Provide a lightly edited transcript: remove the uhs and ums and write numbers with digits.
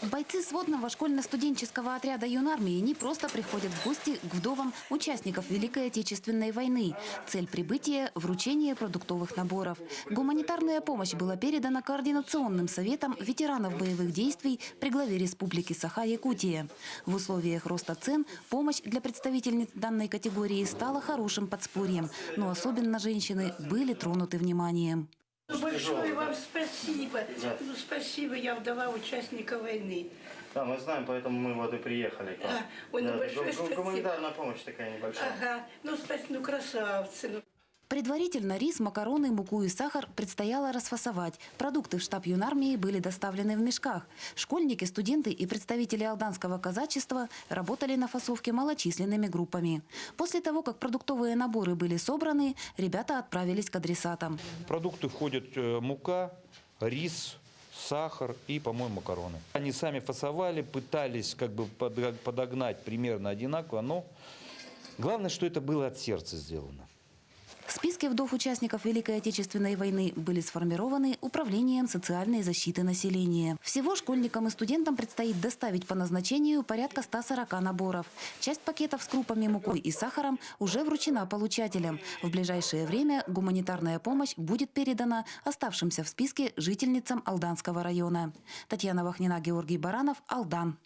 Бойцы сводного школьно-студенческого отряда юнармии не просто приходят в гости к вдовам участников Великой Отечественной войны. Цель прибытия – вручение продуктовых наборов. Гуманитарная помощь была передана Координационным советом ветеранов боевых действий при главе Республики Саха-Якутия. В условиях роста цен помощь для представительниц данной категории стала хорошим подспорьем, но особенно женщины были тронуты вниманием. Большое вам спасибо. Да. Ну, спасибо, я вдова участника войны. Да, мы знаем, поэтому мы вот и приехали. Ой, ну большое спасибо. Гуманитарная помощь такая небольшая. Ага, ну спасибо, ну красавцы. Ну. Предварительно рис, макароны, муку и сахар предстояло расфасовать. Продукты в штаб юнармии были доставлены в мешках. Школьники, студенты и представители алданского казачества работали на фасовке малочисленными группами. После того, как продуктовые наборы были собраны, ребята отправились к адресатам. В продукты входят мука, рис, сахар и, по-моему, макароны. Они сами фасовали, пытались как бы подогнать примерно одинаково, но главное, что это было от сердца сделано. Списки вдов участников Великой Отечественной войны были сформированы Управлением социальной защиты населения. Всего школьникам и студентам предстоит доставить по назначению порядка 140 наборов. Часть пакетов с крупами, мукой и сахаром уже вручена получателям. В ближайшее время гуманитарная помощь будет передана оставшимся в списке жительницам Алданского района. Татьяна Вахнина, Георгий Баранов, Алдан.